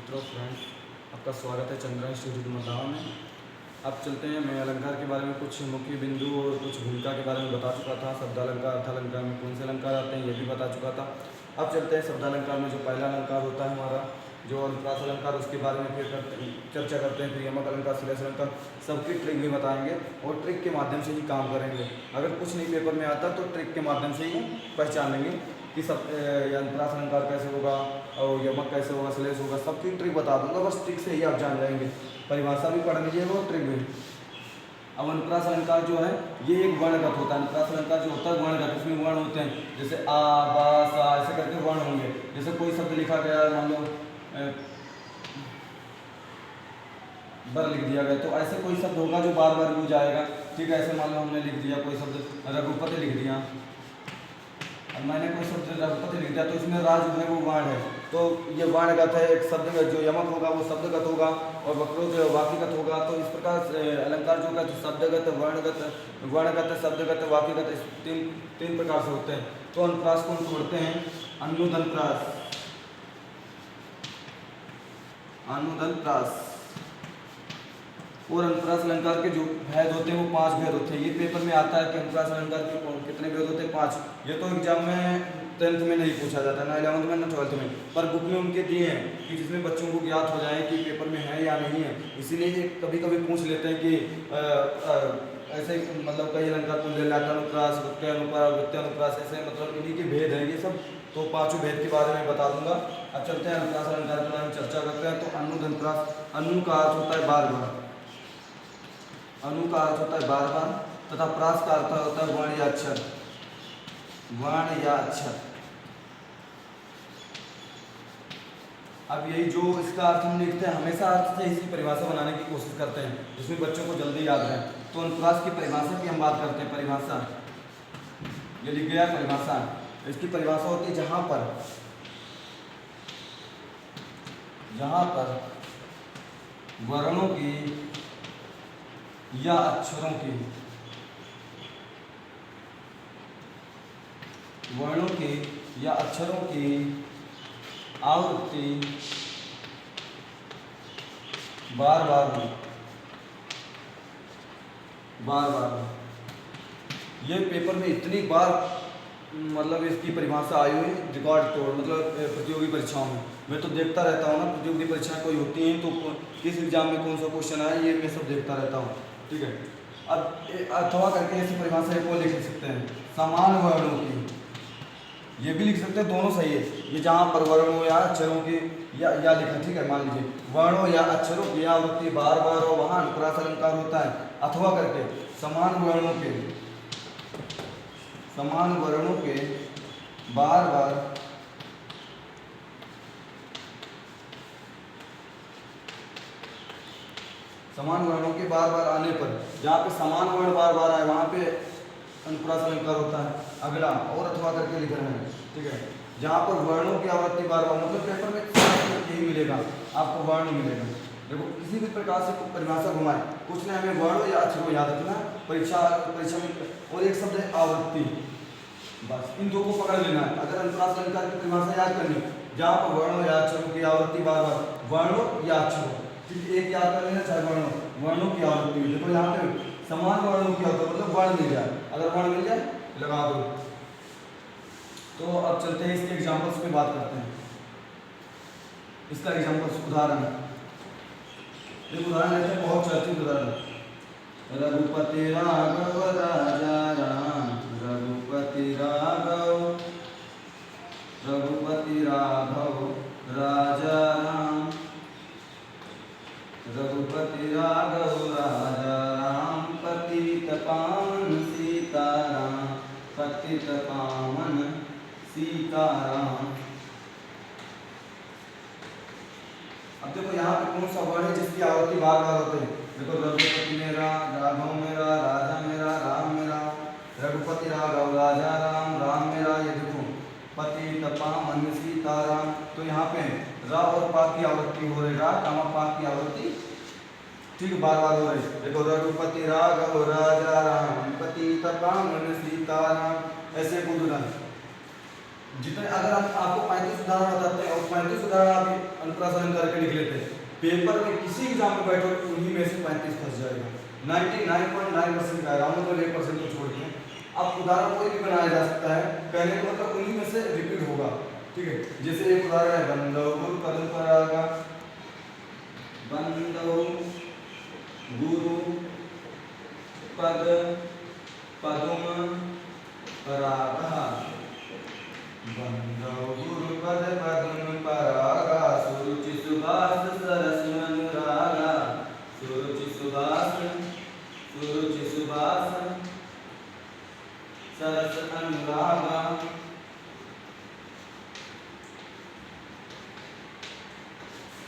मित्रों फ्रेंड्स, आपका स्वागत है चंद्रा इंस्टीट्यूट मदावा में। अब चलते हैं। मैं अलंकार के बारे में कुछ मुख्य बिंदु और कुछ भूमिका के बारे में बता चुका था। शब्दालंकार अर्थालंकार में कौन से अलंकार आते हैं ये भी बता चुका था। अब चलते हैं शब्दालंकार में जो पहला अलंकार होता है हमारा जो अनुप्रास अलंकार, उसके बारे में फिर चर्चा करते हैं। फिर यमक अलंकार, श्लेष अलंकार, सबकी ट्रिक भी बताएंगे और ट्रिक के माध्यम से ही काम करेंगे। अगर कुछ नहीं पेपर में आता तो ट्रिक के माध्यम से ही पहचान लेंगे कि सब अनुप्रास अलंकार कैसे होगा और यमक कैसे होगा, श्लेष होगा, सबकी ट्रिक बता दूंगा। बस ट्रिक से ही आप जान जाएंगे। परिभाषा भी पढ़ लीजिएगा और ट्रिक भी। अब अनुप्रास अलंकार जो है ये एक वर्णगत होता है। अनुप्रास अलंकार जो होता है वर्णगत, इसमें वर्ण होते हैं जैसे आ, बा, सा, ऐसे करके वर्ण होंगे। जैसे कोई शब्द लिखा गया, मान लो बर लिख दिया गया, तो ऐसे कोई शब्द होगा जो बार बार यूज आएगा। ठीक है, ऐसे मान लो हमने लिख दिया कोई शब्द रघुपति लिख दिया। अब मैंने कोई शब्द रघुपति लिख दिया तो इसमें रा जो है वो वर्ण है, तो ये वर्णगत है। एक शब्द जो यमक होगा वो शब्दगत होगा और वक्रो जो वाक्यगत होगा। तो इस प्रकार अलंकार जो है शब्दगत, वर्णगत, शब्दगत, वाक्यगत, इस तीन प्रकार से होते हैं। तो अनुप्रास को हम पढ़ते हैं अनुदंप्रास। अनुदंप्रास और अनुप्रास अलंकार के जो भेद होते हैं वो 5 भेद होते हैं। ये पेपर में आता है कि अनुप्रास अलंकार के कितने भेद होते हैं? 5। ये तो एग्जाम में 10th में नहीं पूछा जाता, ना 11th में ना 12th में, पर बुक में उनके दिए हैं कि जिसमें बच्चों को ज्ञात हो जाए कि पेपर में है या नहीं है। इसीलिए कभी कभी पूछ लेते हैं कि ऐसे मतलब कई अलंकार पूछ ले अनुप्रास, अनुप्रास, ऐसे मतलब इन्हीं के भेद हैं ये सब। तो 5 भेद के बारे में बता दूंगा। अब चलते हैं अनुप्रास अलंकार के बारे में चर्चा करते हैं। तो अनुदंप्रास, अनु का अर्थ होता है बार बार, अनु का अर्थ होता है बार बार, तथा प्रास का अर्थ होता है वर्ण या अक्षर, वर्ण या अक्षर। अब यही जो इसका अर्थ हम लिखते हैं, हमेशा अर्थ से इसकी परिभाषा बनाने की कोशिश करते हैं जिसमें बच्चों को जल्दी याद रहे। तो अनुप्रास की परिभाषा की हम बात करते हैं। परिभाषा ये लिख गया परिभाषा। इसकी परिभाषा होती है जहां पर वर्णों की या अक्षरों की, वर्णों की या अक्षरों की आवृत्ति बार बार हो, ये पेपर में इतनी बार मतलब इसकी परिभाषा आई हुई रिकॉर्ड तोड़, मतलब प्रतियोगी परीक्षाओं में। मैं तो देखता रहता हूँ ना, प्रतियोगी परीक्षाएं कोई होती हैं तो किस एग्जाम में कौन सा क्वेश्चन आया ये मैं सब देखता रहता हूँ। ठीक है, अब अथवा करके ऐसी परिभाषा को लिख सकते हैं। समान वर्णों की, ये भी लिख सकते हैं, दोनों सही है। ये जहाँ पर वर्णों या अक्षरों की या लिखा, ठीक है, मान लीजिए वर्णों या अक्षरों की आवृत्ति बार बार और वहाँ अनुप्रास अलंकार होता है। अथवा करके समान वर्णों के बार बार समान वर्णों के बार बार आने पर, जहाँ पे समान वर्ण बार बार आए वहाँ पे अनुप्रास अलंकार होता है। अगला और अथवा करके लिख रहे हैं, ठीक है, जहाँ पर वर्णों की आवृत्ति बार बार, मतलब पेपर में यही मिलेगा आपको, वर्ण मिलेगा। देखो किसी भी प्रकार से परिभाषा घुमाए, कुछ नहीं, हमें वर्ण या अक्षर को याद रखना परीक्षा में। और एक शब्द है आवृत्ति, बस इन दो को पकड़ लेना है। अगर अनुप्रास अलंकार की परिभाषा याद करनी, जहाँ पर वर्णों या अक्षरों की आवृत्ति बार बार, वर्णों या अक्षरों, ठीक, एक याद कर लेना, चाहे वर्णों की आवृत्ति। देखो यहाँ पे समान वर्णों की आवृत्ति मतलब वर्ण मिल जाए, अगर वर्ण मिल जाए लगा दो। तो अब चलते हैं इसके एग्जाम्पल्स पे बात करते हैं। इसका एग्जाम्पल्स उदाहरण, एक उदाहरण लेते हैं, बहुत चर्चित उदाहरण। रघुपति राघव राजा राम, रघुपति राघव राजा राम, रघुपति राघव राजा राम, पतित पावन सीताराम, पतित पावन सीताराम। अब देखो यहाँ पे कौन सा वर्ण है जिसकी आवृत्ति बार बार होते हैं? देखो रघुपति मेरा, राघव मेरा, राजा मेरा, राम मेरा, रघुपति राघव राजा राम, राम मेरा, ये देखो पतित पावन सीताराम। तो यहाँ पे रा और पा की आवृत्ति हो रही, रा कामा पा की आवृत्ति, ठीक, बार बार हो रही। देखो रघुपति राघव राजा राम, पतित पावन सीताराम, ऐसे बोलना। जितने अगर आपको 35 उदाहरण बताते हैं और 35 उदाहरण आप अनुप्रास अलंकार के लिख लेते हैं, पेपर में किसी एग्जाम में बैठो उन्हीं में से 35 फंस जाएगा। 99.9% का आएगा, मतलब 1% को छोड़ के। अब उदाहरण कोई भी बनाया जा सकता है, कहने का मतलब उन्हीं में से रिपीट होगा, ठीक है। जैसे एक उदाहरण है बंदो गुरु पदम परागा, बंदो गुरु पद पदम परागा, बंदो गुरु पद पदम परागा, सुरुचि सुभाष सरस अनुरागा, सुरुचि सुभाष सरस अनुरागा।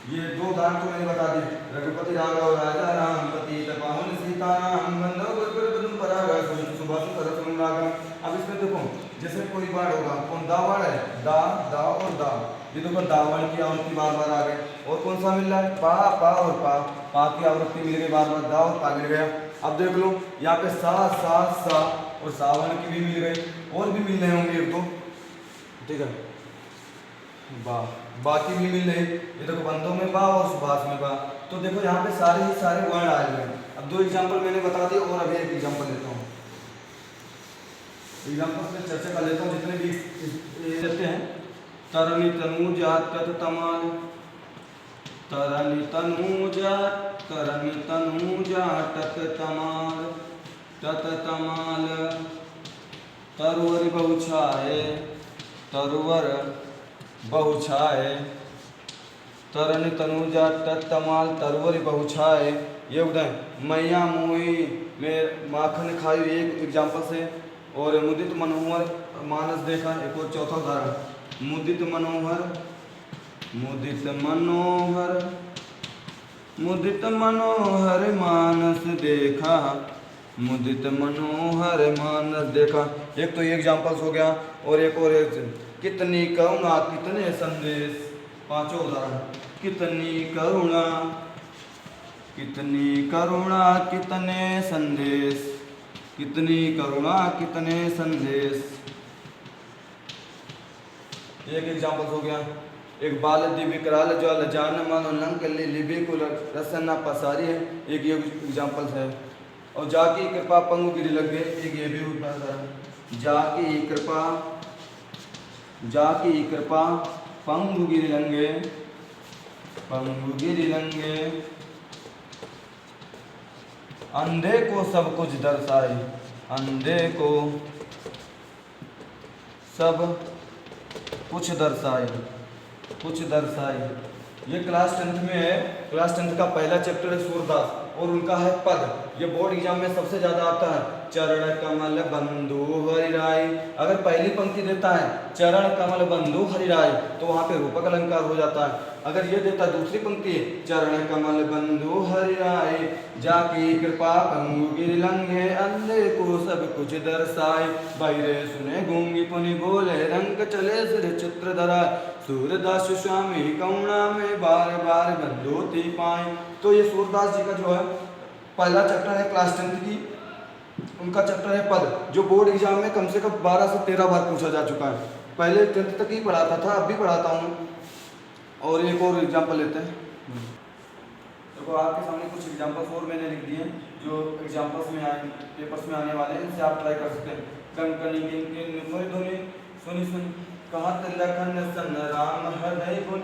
ये दो उदाहरण तो मैंने बता दिए, रघुपति राघव राजा राम पतित पावन सीता राम, बंधो गुरु पदम परागा, सुरुचि सुभाष सरस अनुरागा। अब इसमें देखो, जैसे कोई वर्ड होगा, कौन दा वर्ड है, दा दा और दा, ये देखो दा वर्ड की आवृत्ति बार बार आ गई। और कौन सा मिल रहा है, पा पा और पा की आवृत्ति मिल गई बार बार, दा और पा मिल गया। अब देख लो यहाँ पे सा और सावन की भी मिल गई, और भी मिल रहे होंगे एक दो, ठीक है। बाकी भी मिल रहे, ये देखो बंदों में बा और सुभाष में बा। तो देखो यहाँ पे सारे ही सारे वर्ण आए हुए हैं। अब दो एग्जाम्पल मैंने बता दिए और अभी एक एग्जाम्पल लेता हूँ, एग्जाम्पल में चर्चा कर लेता हूँ जितने भी लेते हैं। तरनी तनुजा तत तमाल, तरनी तनुजा तत तमाल, तत तमाल, तरुवर बहुछाए, तरुवर बहुछाए, तरनी तनुजा तत तमाल, तरुवर बहुछाए। ये उदाहरण, मैया मोई में माखन खाई, एक एग्जाम्पल से। और मुदित मनोहर मानस देखा, एक और चौथा उदाहरण, मुदित मनोहर, मुदित मनोहर, मुदित मनोहर मानस देखा, मुदित मनोहर मानस देखा। एक तो ये एग्जाम्पल्स हो गया, और एक और कितनी करुणा कितने संदेश, पांचों उदाहरण, कितनी करुणा, कितनी करुणा कितने संदेश, कितनी करुणा कितने संदेश। एक एग्जाम्पल हो गया, एक बाल दिव्य कराल ज्वाल जान मानो लंक लिबे को रसना पसारी है, एक ये एग्जाम्पल है। और जाकी कृपा पंगु गिरी लग गए, एक ये भी उदाहरण, जाकी कृपा, जाकी कृपा पंगु गिरी लंगे, पंगु गिरी लंगे, अंधे को सब कुछ दर्शाए, अंधे को सब कुछ दर्शाए, कुछ दर्शाए। ये क्लास 10th में है, क्लास 10th का पहला चैप्टर है सूरदास, और उनका है पद। ये बोर्ड एग्जाम में सबसे ज़्यादा आता है, चरण कमल बंधु हरिराय। अगर पहली पंक्ति देता है चरण कमल बंधु हरिराय, तो वहाँ पे रूपक अलंकार हो जाता है। अगर ये देता है दूसरी पंक्ति, चरण कमल बंधु हरिराय, जाकी कृपा पंगु गिर लंघे, अंधे को सब कुछ दर्शाए, बहिरे सुने गूंगी पुनि बोले, रंग चले सिर चित्र धरा, सूरदास स्वामी करुणा में बार बार बंधोती पाए। तो ये सूरदास जी का जो है पहला चैप्टर है क्लास 10th की, उनका चैप्टर है पद, जो बोर्ड एग्जाम में कम से कम 12 से 13 बार पूछा जा चुका है। पहले 10th तक ही पढ़ाता था, अब भी पढ़ाता हूँ। और एक और एग्जाम्पल लेते हैं, देखो आपके सामने कुछ एग्जाम्पल्स और मैंने लिख दिए जो एग्जाम्पल्स में आए, पेपर्स में आने वाले हैं, इनसे आप ट्राई कर सकते हैं। कंकनी गिन धुनि सुनी सुन, कहत लखन सन राम हृदय गुण,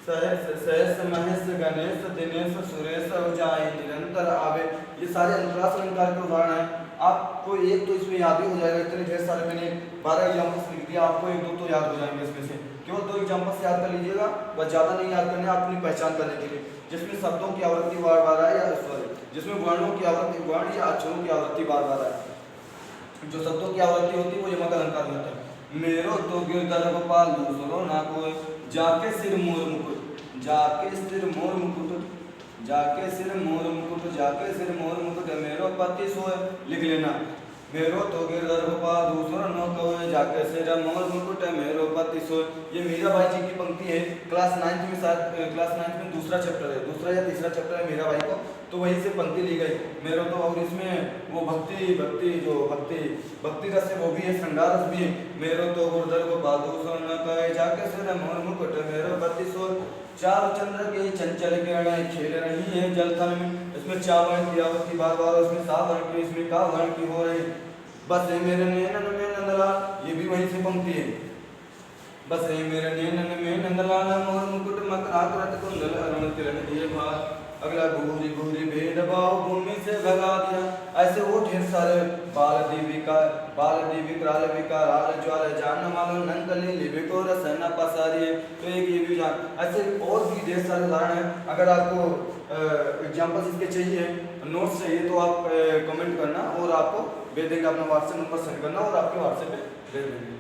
सहस सहस महेश गणेश दिनेश सुरेश जाए निरंतर आवे। ये सारे अनुप्रास अलंकार के उदाहरण हैं। आपको एक तो इसमें याद ही हो जाएगा, इतने ढेर सारे मैंने 12 एग्जाम्पल्स लिख दिया, आपको एक दो तो याद हो जाएंगे इसमें से। केवल 2 एग्जाम्पल्स याद कर लीजिएगा, बस ज़्यादा नहीं याद करने, अपनी पहचान करने के लिए, जिसमें शब्दों की आवृत्ति बार बार आए, या सॉरी जिसमें वर्णों की आवृत्ति, वर्ण या अक्षरों की आवृत्ति बार बार आए। जो शब्दों की आवृत्ति होती है वो यमक अलंकार में होता है। मेरो तो गिरधर गोपाल दूसरो ना कोई, जाके सिर मोर मुकुट, जाके सिर मोर मुकुट, जाके सिर मोर मुकुट, जाके सिर मोर मुकुट, मेरो पति सोए, लिख लेना। मेरो तो गिरधर गोपा दूसरा नो कवे जाके सेरा मोर मुकुट मेरो पति सो। ये मीराबाई जी की पंक्ति है। क्लास 9th में शायद क्लास 9th में दूसरा चैप्टर है, दूसरा या तीसरा चैप्टर है मीराबाई को, तो वहीं से पंक्ति ली गई मेरो तो। और इसमें वो भक्ति भक्ति जो भक्ति भक्ति रस है वो भी है, श्रृंगार रस भी है। मेरो तो गिरधर गोपा दूसरा नो कवे जाके सेरा मोर मुकुट मेरो पति सो। चार चंद्र के चंचल किरणें खेल रही है जल थल में। इसमें चा वर्ण की आवृत्ति बार बार, इसमें सा वर्ण की, इसमें का वर्ण की हो रही। बस है मेरे नैनन में नंदलाल, ये भी वहीं से पंक्ति है। बस है मेरे नैनन में नंदलाल मोर मुकुट मकराकृत कुंडल अरुण किरण दिए भार। अगला घूरी घूरी भेदभाव भूमि से भगा दिया। ऐसे वो ढेर सारे बाल देवी कराल विकार ज्वाल जान मालो नंकली लिबिको रसन पसारिए। तो एक ये भी जान, ऐसे और भी ढेर सारे उदाहरण हैं। अगर आपको एग्जाम्पल्स इसके चाहिए, नोट्स चाहिए, तो आप कमेंट करना और आपको भेज देंगे, अपना व्हाट्सएप नंबर सेंड करना और आपके व्हाट्सएप पे भेज देंगे।